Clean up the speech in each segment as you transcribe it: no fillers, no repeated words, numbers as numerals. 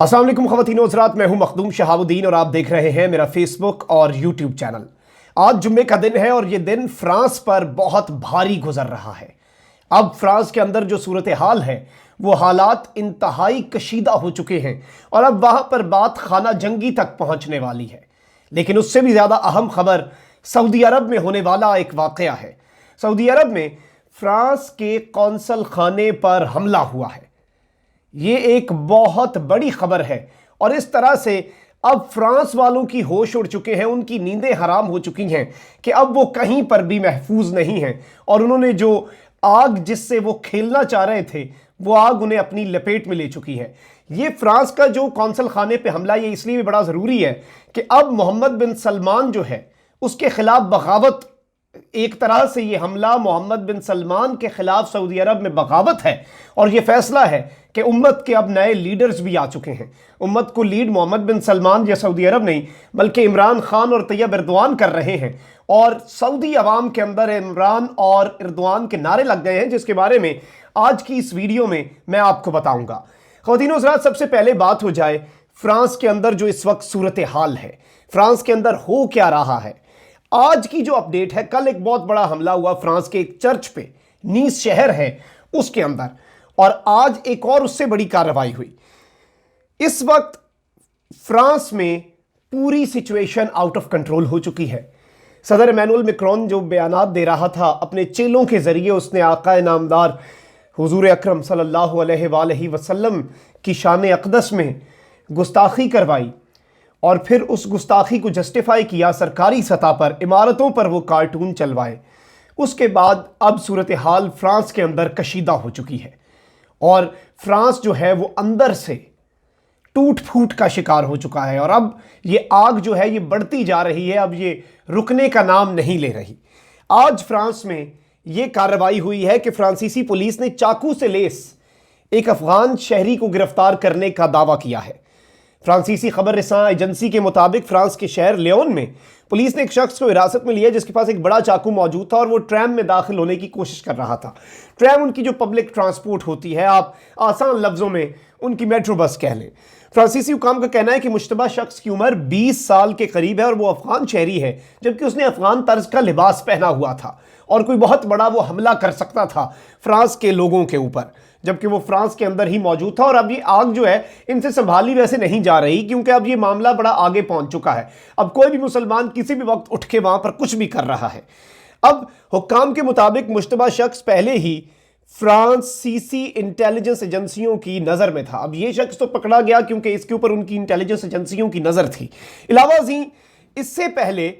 अस्सलाम वालेकुम ख़वातीन व हज़रात, मैं हूं मखदूम शहाबुद्दीन और आप देख रहे हैं मेरा फेसबुक और यूट्यूब चैनल। आज जुम्मे का दिन है और ये दिन फ्रांस पर बहुत भारी गुजर रहा है। अब फ्रांस के अंदर जो सूरत हाल है वो हालात इंतहाई कशीदा हो चुके हैं और अब वहाँ पर बात खाना जंगी तक पहुँचने वाली है। लेकिन उससे भी ज़्यादा अहम खबर सऊदी अरब में होने वाला एक वाक़या है। सऊदी अरब में फ्रांस के कौंसल खाने पर हमला हुआ है। ये एक बहुत बड़ी खबर है और इस तरह से अब फ्रांस वालों की होश उड़ चुके हैं, उनकी नींदें हराम हो चुकी हैं कि अब वो कहीं पर भी महफूज नहीं हैं और उन्होंने जो आग जिससे वो खेलना चाह रहे थे वो आग उन्हें अपनी लपेट में ले चुकी है। ये फ्रांस का जो कौंसल खाने पे हमला ये इसलिए भी बड़ा ज़रूरी है कि अब मोहम्मद बिन सलमान जो है उसके खिलाफ बगावत, एक तरह से ये हमला मोहम्मद बिन सलमान के खिलाफ सऊदी अरब में बगावत है और ये फैसला है कि उम्मत के अब नए लीडर्स भी आ चुके हैं। उम्मत को लीड मोहम्मद बिन सलमान या सऊदी अरब नहीं बल्कि इमरान खान और तैयब एर्दोआन कर रहे हैं और सऊदी अवाम के अंदर इमरान और एर्दोआन के नारे लग गए हैं, जिसके बारे में आज की इस वीडियो में मैं आपको बताऊंगा। ख़वातीन व हज़रात, सबसे पहले बात हो जाए फ्रांस के अंदर जो इस वक्त सूरत हाल है, फ्रांस के अंदर हो क्या रहा है। आज की जो अपडेट है, कल एक बहुत बड़ा हमला हुआ फ्रांस के एक चर्च पे, नीस शहर है उसके अंदर, और आज एक और उससे बड़ी कार्रवाई हुई। इस वक्त फ्रांस में पूरी सिचुएशन आउट ऑफ कंट्रोल हो चुकी है। सदर इमैनुअल मैक्रोन जो बयानात दे रहा था अपने चेलों के जरिए, उसने आका नामदार हुजूर अकरम सल्लल्लाहु अलैहि वसल्लम की शान अक़दस में गुस्ताखी करवाई और फिर उस गुस्ताखी को जस्टिफाई किया सरकारी सतह पर, इमारतों पर वो कार्टून चलवाए। उसके बाद अब सूरत हाल फ्रांस के अंदर कशीदा हो चुकी है और फ्रांस जो है वो अंदर से टूट फूट का शिकार हो चुका है और अब ये आग जो है ये बढ़ती जा रही है, अब ये रुकने का नाम नहीं ले रही। आज फ्रांस में ये कार्रवाई हुई है कि फ्रांसीसी पुलिस ने चाकू से लेस एक अफगान शहरी को गिरफ्तार करने का दावा किया है। फ्रांसीसी खबर रिसां एजेंसी के मुताबिक फ्रांस के शहर लियोन में पुलिस ने एक शख्स को हिरासत में लिया जिसके पास एक बड़ा चाकू मौजूद था और वो ट्रैम में दाखिल होने की कोशिश कर रहा था। ट्रैम उनकी जो पब्लिक ट्रांसपोर्ट होती है, आप आसान लफ्ज़ों में उनकी मेट्रो बस कह लें। फ्रांसीसी हुकाम का कहना है कि मुश्तबा शख्स की उम्र 20 साल के करीब है और वो अफगान शहरी है, जबकि उसने अफगान तर्ज का लिबास पहना हुआ था और कोई बहुत बड़ा वो हमला कर सकता था फ्रांस के लोगों के ऊपर, जबकि वो फ्रांस के अंदर ही मौजूद था। और अब ये आग जो है इनसे संभाली वैसे नहीं जा रही, क्योंकि अब ये मामला बड़ा आगे पहुंच चुका है। अब कोई भी मुसलमान किसी भी वक्त उठ के वहां पर कुछ भी कर रहा है। अब हुक्काम के मुताबिक मुश्तबा शख्स पहले ही फ्रांसीसी इंटेलिजेंस एजेंसियों की नज़र में था। अब ये शख्स तो पकड़ा गया क्योंकि इसके ऊपर उनकी इंटेलिजेंस एजेंसियों की नज़र थी। इलावा इससे पहले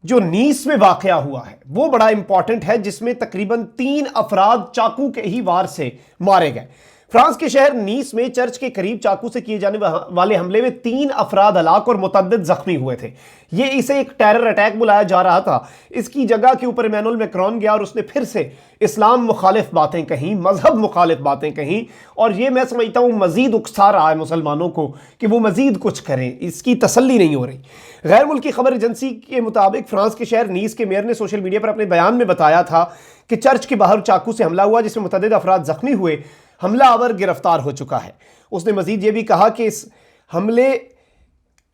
जो नीस में वाक़या हुआ है वो बड़ा इंपॉर्टेंट है, जिसमें तकरीबन 3 अफराद चाकू के ही वार से मारे गए। फ्रांस के शहर नीस में चर्च के करीब चाकू से किए जाने वाले हमले में 3 अफराद हलाक और मुतअद्दिद जख्मी हुए थे। ये इसे एक टेरर अटैक बुलाया जा रहा था। इसकी जगह के ऊपर इमैनुअल मैक्रोन गया और उसने फिर से इस्लाम मुखालिफ बातें कहीं, मजहब मुखालिफ बातें कहीं, और ये मैं समझता हूँ मजीद उकसा रहा है मुसलमानों को कि वो मजीद कुछ करें। इसकी तसल्ली नहीं हो रही। गैर मुल्की खबर एजेंसी के मुताबिक फ्रांस के शहर नीस के मेयर ने सोशल मीडिया पर अपने बयान में बताया था कि चर्च के बाहर चाकू से हमला हुआ जिसमें मुतअद्दिद अफराद जख्मी हुए, हमला आवर गिरफ्तार हो चुका है। उसने मजीद ये भी कहा कि इस हमले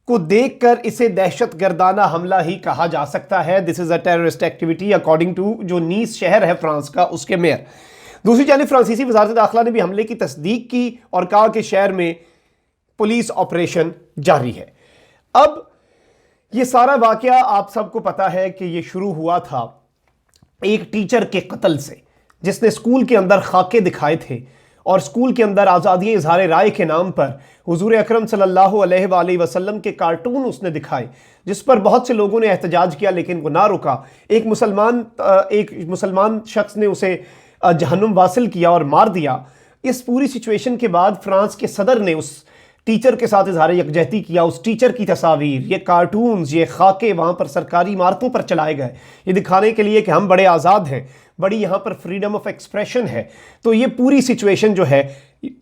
को देखकर इसे दहशत गर्दाना हमला ही कहा जा सकता है। This is a terrorist activity according to जो नीस शहर है फ्रांस का, उसके मेयर। दूसरी जानिब फ्रांसीसी वज़ारत दाखिला ने भी हमले की तस्दीक की और कहा कि शहर में पुलिस ऑपरेशन जारी है। अब ये सारा वाकया आप सबको पता है कि ये शुरू हुआ था एक टीचर के कत्ल से, जिसने स्कूल के अंदर खाके दिखाए थे और स्कूल के अंदर आज़ादी इज़हार राय के नाम पर हुजूर अकरम सल्लल्लाहु अलैहि वसल्लम के कार्टून उसने दिखाए, जिस पर बहुत से लोगों ने एहतजाज किया लेकिन वो ना रुका। एक मुसलमान शख्स ने उसे जहन्नुम वासिल किया और मार दिया। इस पूरी सिचुएशन के बाद फ्रांस के सदर ने उस टीचर के साथ इजहार यकजहती किया। उस टीचर की तस्वीर, ये कार्टून्स, ये खाके वहाँ पर सरकारी इमारतों पर चलाए गए, ये दिखाने के लिए कि हम बड़े आज़ाद हैं, बड़ी यहाँ पर फ्रीडम ऑफ एक्सप्रेशन है। तो ये पूरी सिचुएशन जो है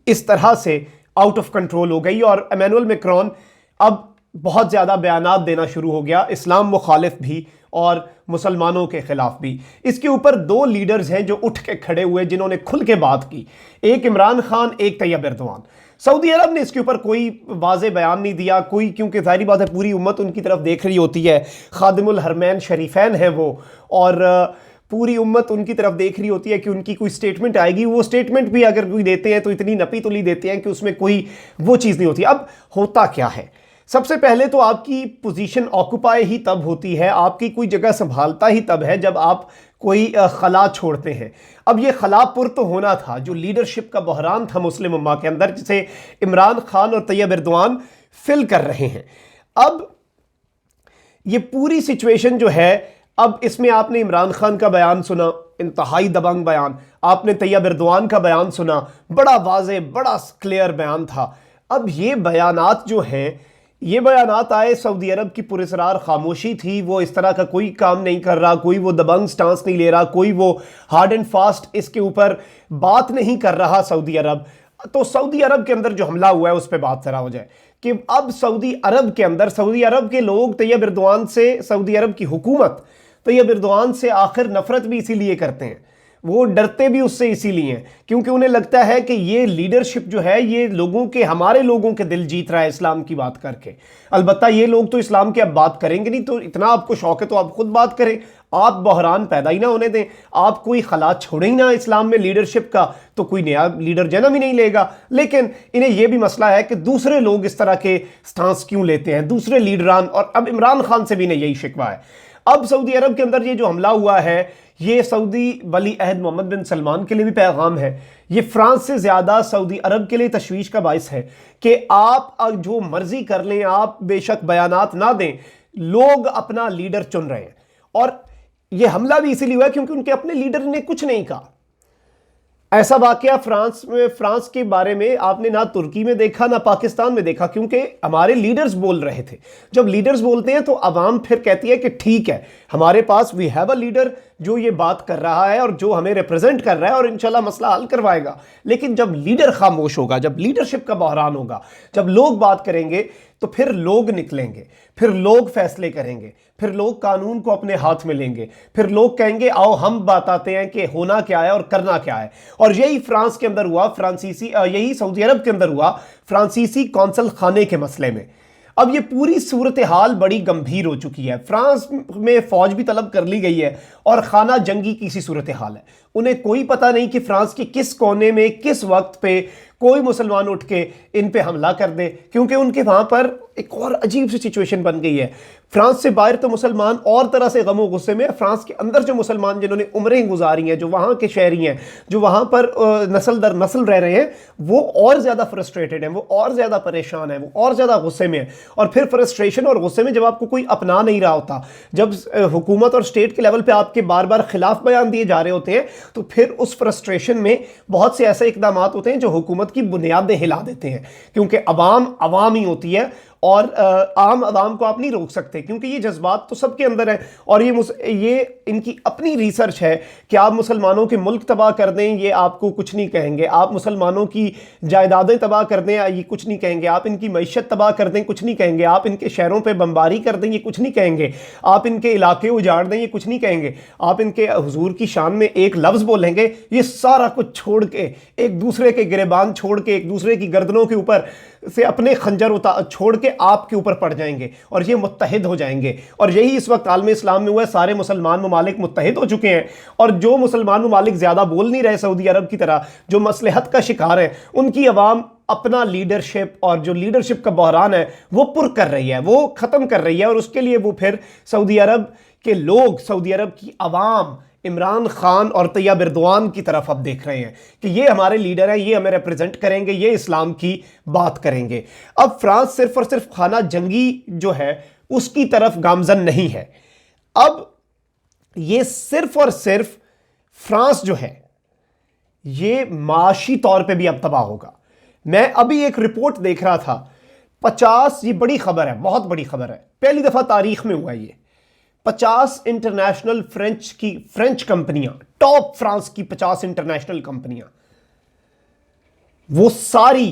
इस तरह से आउट ऑफ कंट्रोल हो गई और इमैनुअल मैक्रोन अब बहुत ज़्यादा बयानात देना शुरू हो गया, इस्लाम मुखालिफ भी और मुसलमानों के ख़िलाफ़ भी। इसके ऊपर 2 लीडर्स हैं जो उठ के खड़े हुए, जिन्होंने खुल के बात की। एक इमरान खान, एक तैयब एर्दोआन। सऊदी अरब ने इसके ऊपर कोई वाज़ेह बयान नहीं दिया कोई, क्योंकि ज़ाहिर बात है पूरी उम्मत उनकी तरफ देख रही होती है, खादिमुल हरमैन शरीफैन है वो, और पूरी उम्मत उनकी तरफ देख रही होती है कि उनकी कोई स्टेटमेंट आएगी। वो स्टेटमेंट भी अगर कोई देते हैं तो इतनी नपी तुली देते हैं कि उसमें कोई वो चीज़ नहीं होती। अब होता क्या है, सबसे पहले तो आपकी पोजीशन ऑक्यूपाई ही तब होती है, आपकी कोई जगह संभालता ही तब है जब आप कोई खला छोड़ते हैं। अब ये खला पुर तो होना था, जो लीडरशिप का बहरान था मुस्लिम उम्मा के अंदर, जिसे इमरान खान और तैयब एर्दोआन फिल कर रहे हैं। अब ये पूरी सिचुएशन जो है, अब इसमें आपने इमरान खान का बयान सुना, इंतहाई दबंग बयान, आपने तैयब एर्दोआन का बयान सुना, बड़ा वाज़े बड़ा क्लियर बयान था। अब ये बयानात जो हैं, ये बयानात आए, सऊदी अरब की पुरस्रार खामोशी थी, वो इस तरह का कोई काम नहीं कर रहा, कोई वो दबंग स्टांस नहीं ले रहा, कोई वो हार्ड एंड फास्ट इसके ऊपर बात नहीं कर रहा सऊदी अरब। तो सऊदी अरब के अंदर जो हमला हुआ है उस पर बात जरा हो जाए कि अब सऊदी अरब के अंदर, सऊदी अरब के लोग तैयब एर्दोआन से, सऊदी अरब की हुकूमत तैयब एर्दोआन से आखिर नफरत भी इसीलिए करते हैं, वो डरते भी उससे इसीलिए हैं क्योंकि उन्हें लगता है कि ये लीडरशिप जो है ये लोगों के, हमारे लोगों के दिल जीत रहा है इस्लाम की बात करके। अलबत्ता ये लोग तो इस्लाम की अब बात करेंगे नहीं, तो इतना आपको शौक है तो आप खुद बात करें, आप बहरान पैदा ही ना होने दें, आप कोई खला छोड़े ही ना इस्लाम में लीडरशिप का, तो कोई नया लीडर जन्म ही नहीं लेगा। लेकिन इन्हें यह भी मसला है कि दूसरे लोग इस तरह के स्टांस क्यों लेते हैं, दूसरे लीडरान, और अब इमरान खान से भी इन्हें यही शिकवा है। अब सऊदी अरब के अंदर ये जो हमला हुआ है, ये सऊदी वली अहद मोहम्मद बिन सलमान के लिए भी पैगाम है, ये फ्रांस से ज़्यादा सऊदी अरब के लिए तशवीश का बाइस है कि आप जो मर्जी कर लें, आप बेशक बयानात ना दें, लोग अपना लीडर चुन रहे हैं। और ये हमला भी इसीलिए हुआ क्योंकि उनके अपने लीडर ने कुछ नहीं कहा। ऐसा वाकया फ्रांस के बारे में आपने ना तुर्की में देखा ना पाकिस्तान में देखा, क्योंकि हमारे लीडर्स बोल रहे थे। जब लीडर्स बोलते हैं तो अवाम फिर कहती है कि ठीक है, हमारे पास वी हैव अ लीडर जो ये बात कर रहा है और जो हमें रिप्रेजेंट कर रहा है और इंशाल्लाह मसला हल करवाएगा। लेकिन जब लीडर खामोश होगा, जब लीडरशिप का बहरान होगा, जब लोग बात करेंगे तो फिर लोग निकलेंगे, फिर लोग फैसले करेंगे, फिर लोग कानून को अपने हाथ में लेंगे, फिर लोग कहेंगे आओ हम बताते हैं कि होना क्या है और करना क्या है। और यही फ्रांस के अंदर हुआ, यही सऊदी अरब के अंदर हुआ फ्रांसीसी कौंसल खाने के मसले में। अब ये पूरी सूरत हाल बड़ी गंभीर हो चुकी है, फ्रांस में फौज भी तलब कर ली गई है और खाना जंगी की सी सूरत हाल है। उन्हें कोई पता नहीं कि फ्रांस के किस कोने में किस वक्त पे कोई मुसलमान उठ के इन पे हमला कर दे, क्योंकि उनके वहां पर एक और अजीब सी सिचुएशन बन गई है। फ्रांस से बाहर तो मुसलमान और तरह से गमो गुस्से में, फ्रांस के अंदर जो मुसलमान जिन्होंने उम्रें गुजारी हैं, जो वहाँ के शहरी हैं, जो वहाँ पर नस्ल दर नस्ल रह रहे हैं, वो और ज़्यादा फ्रस्ट्रेटेड हैं, वो और ज़्यादा परेशान हैं, वो और ज़्यादा गुस्से में हैं। और फिर फ्रस्ट्रेशन और गुस्से में जब आपको कोई अपना नहीं रहा होता, जब हुकूमत और स्टेट के लेवल पर आपके बार बार खिलाफ बयान दिए जा रहे होते हैं, तो फिर उस फ्रस्ट्रेशन में बहुत से ऐसे इकदाम होते हैं जो हुकूमत की बुनियादें हिला देते हैं, क्योंकि अवाम ही होती है और आम आवाम को आप नहीं रोक सकते, क्योंकि ये जज्बात तो सबके अंदर है। और ये इनकी अपनी रिसर्च है कि आप मुसलमानों के मुल्क तबाह कर दें, ये आपको कुछ नहीं कहेंगे, आप मुसलमानों की जायदादें तबाह कर दें, ये कुछ नहीं कहेंगे, आप इनकी मईशत तबाह कर दें, कुछ नहीं कहेंगे, आप इनके शहरों पर बमबारी कर दें, ये कुछ नहीं कहेंगे, आप इनके इलाके उजाड़ दें, ये कुछ नहीं कहेंगे, आप इनके हुजूर की शान में एक लफ्ज़ बोलेंगे, ये सारा कुछ छोड़ के, एक दूसरे के गिरेबान छोड़ के, एक दूसरे की गर्दनों के ऊपर से अपने खंजर छोड़ के आपके ऊपर पड़ जाएंगे और ये मुत्तहिद हो जाएंगे। और यही इस वक्त आलम इस्लाम में हुआ है, सारे मुसलमान ममालिक मुत्तहिद हो चुके हैं। और जो मुसलमान ममालिक ज़्यादा बोल नहीं रहे सऊदी अरब की तरह, जो मसलहत का शिकार है, उनकी अवाम अपना लीडरशिप और जो लीडरशिप का बहरान है वो पुर कर रही है, वो ख़त्म कर रही है। और उसके लिए वो फिर सऊदी अरब के लोग, सऊदी अरब की अवाम इमरान खान और तैयब एर्दोआन की तरफ अब देख रहे हैं कि ये हमारे लीडर हैं, ये हमें रिप्रेजेंट करेंगे, ये इस्लाम की बात करेंगे। अब फ्रांस सिर्फ और सिर्फ खाना जंगी जो है उसकी तरफ गामजन नहीं है। अब ये सिर्फ और सिर्फ फ्रांस जो है ये माशी तौर पे भी अब तबाह होगा। मैं अभी एक रिपोर्ट देख रहा था, 50, ये बड़ी खबर है, बहुत बड़ी खबर है, पहली दफा तारीख में हुआ ये, 50 इंटरनेशनल फ्रेंच कंपनियां, टॉप फ्रांस की 50 इंटरनेशनल कंपनियां, वो सारी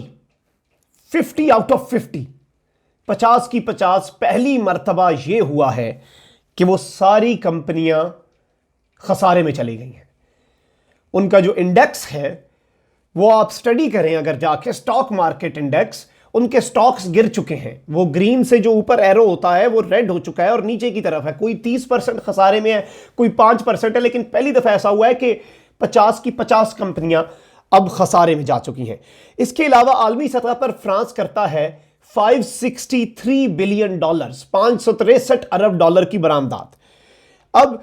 50 आउट ऑफ 50 की 50 पहली मर्तबा ये हुआ है कि वो सारी कंपनियां खसारे में चली गई हैं। उनका जो इंडेक्स है وہ آپ سٹڈی کریں اگر جا کے سٹاک مارکیٹ انڈیکس، ان کے سٹاکس گر چکے ہیں، وہ گرین سے جو اوپر ایرو ہوتا ہے وہ ریڈ ہو چکا ہے اور نیچے کی طرف ہے، کوئی 30% خسارے میں ہے، کوئی 5% ہے، لیکن پہلی دفعہ ایسا ہوا ہے کہ 50 کی 50 کمپنیاں اب خسارے میں جا چکی ہیں۔ اس کے علاوہ عالمی سطح پر فرانس کرتا ہے $563 بلین، 563 ارب ڈالر کی برآمدات۔ اب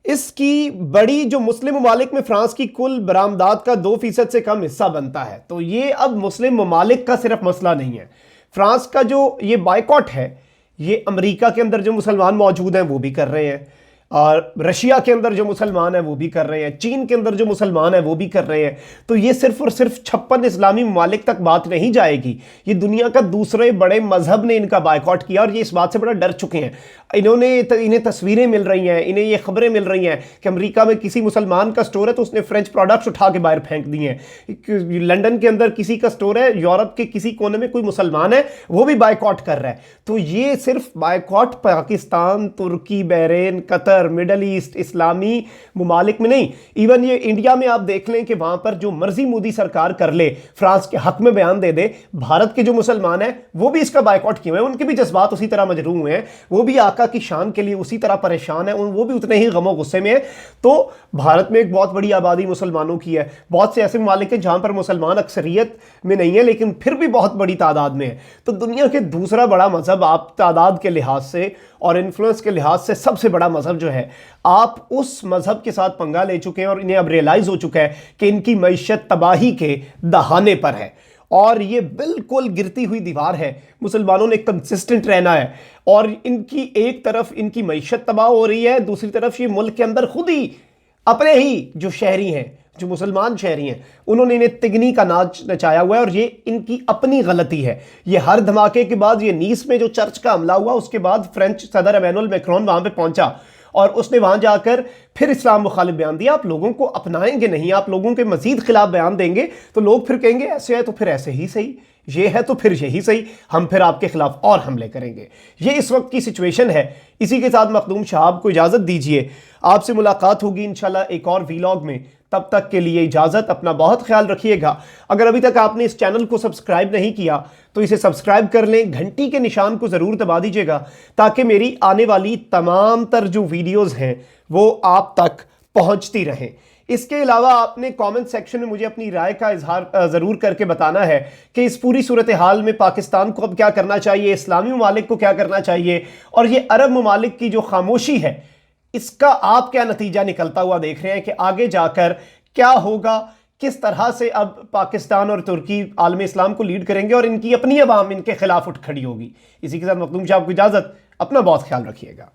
اس کی بڑی جو مسلم ممالک میں فرانس کی کل برآمدات کا 2% سے کم حصہ بنتا ہے، تو یہ اب مسلم ممالک کا صرف مسئلہ نہیں ہے۔ فرانس کا جو یہ بائیکاٹ ہے، یہ امریکہ کے اندر جو مسلمان موجود ہیں وہ بھی کر رہے ہیں، اور رشیا کے اندر جو مسلمان ہیں وہ بھی کر رہے ہیں، چین کے اندر جو مسلمان ہیں وہ بھی کر رہے ہیں۔ تو یہ صرف اور صرف 56 اسلامی ممالک تک بات نہیں جائے گی، یہ دنیا کا دوسرے بڑے مذہب نے ان کا بائیکاٹ کیا، اور یہ اس بات سے بڑا ڈر چکے ہیں۔ انہیں تصویریں مل رہی ہیں، انہیں یہ خبریں مل رہی ہیں کہ امریکہ میں کسی مسلمان کا سٹور ہے تو اس نے فرینچ پروڈکٹس اٹھا کے باہر پھینک دیے ہیں، لنڈن کے اندر کسی کا سٹور ہے، یورپ کے کسی کونے میں کوئی مسلمان ہے وہ بھی بائیکاٹ کر رہا ہے۔ تو یہ صرف بائیکاٹ پاکستان، ترکی، بحرین، قطر، مڈل ایسٹ، اسلامی ممالک میں نہیں، ایون یہ انڈیا میں آپ دیکھ لیں کہ وہاں پر جو مرضی مودی سرکار کر لے، فرانس کے حق میں بیان دے دے، بھارت کے جو مسلمان ہیں وہ بھی اس کا بائیکاٹ کیے ہوئے ہیں، ان کے بھی جذبات اسی طرح مجروح ہوئے ہیں، وہ بھی آقا کی شان کے لیے اسی طرح پریشان ہیں، وہ بھی اتنے ہی غم و غصے میں ہیں۔ تو بھارت میں ایک بہت بڑی آبادی مسلمانوں کی ہے، بہت سے ایسے ممالک ہیں جہاں پر مسلمان اکثریت میں نہیں ہے لیکن پھر بھی بہت بڑی تعداد میں ہے۔ تو دنیا کے دوسرا بڑا مذہب، آپ تعداد کے لحاظ سے اور انفلوئنس کے لحاظ سے سب سے بڑا مذہب جو ہے، آپ اس مذہب کے ساتھ پنگا لے چکے ہیں اور انہیں اب ریئلائز ہو چکا ہے کہ ان کی معیشت تباہی کے دہانے پر ہے، اور یہ بالکل گرتی ہوئی دیوار ہے۔ مسلمانوں نے کنسسٹنٹ رہنا ہے، اور ان کی ایک طرف ان کی معیشت تباہ ہو رہی ہے، دوسری طرف یہ ملک کے اندر خود ہی اپنے ہی جو شہری ہیں، جو مسلمان شہری ہیں، انہوں نے انہیں تگنی کا ناچ نچایا ہوا ہے، اور یہ ان کی اپنی غلطی ہے۔ یہ ہر دھماکے کے بعد، یہ نیس میں جو چرچ کا حملہ ہوا، اس کے بعد فرینچ صدر ایمینول میکرون وہاں پہ پہنچا اور اس نے وہاں جا کر پھر اسلام مخالف بیان دیا۔ آپ لوگوں کو اپنائیں گے نہیں، آپ لوگوں کے مزید خلاف بیان دیں گے تو لوگ پھر کہیں گے ایسے ہے تو پھر ایسے ہی صحیح، یہ ہے تو پھر یہی صحیح، ہم پھر آپ کے خلاف اور حملے کریں گے۔ یہ اس وقت کی سچویشن ہے۔ اسی کے ساتھ مخدوم شہاب کو اجازت دیجیے، آپ سے ملاقات ہوگی انشاءاللہ ایک اور ویلاگ میں۔ تب تک کے لیے اجازت، اپنا بہت خیال رکھیے گا۔ اگر ابھی تک آپ نے اس چینل کو سبسکرائب نہیں کیا تو اسے سبسکرائب کر لیں، گھنٹی کے نشان کو ضرور دبا دیجیے گا تاکہ میری آنے والی تمام تر جو ویڈیوز ہیں وہ آپ تک پہنچتی رہیں۔ اس کے علاوہ آپ نے کامنٹ سیکشن میں مجھے اپنی رائے کا اظہار ضرور کر کے بتانا ہے کہ اس پوری صورتحال میں پاکستان کو اب کیا کرنا چاہیے، اسلامی ممالک کو کیا کرنا چاہیے، اور یہ عرب ممالک کی جو خاموشی ہے اس کا آپ کیا نتیجہ نکلتا ہوا دیکھ رہے ہیں کہ آگے جا کر کیا ہوگا، کس طرح سے اب پاکستان اور ترکی عالم اسلام کو لیڈ کریں گے اور ان کی اپنی عوام ان کے خلاف اٹھ کھڑی ہوگی۔ اسی کے ساتھ مخدوم شاہ کو اجازت، اپنا بہت خیال رکھیے گا۔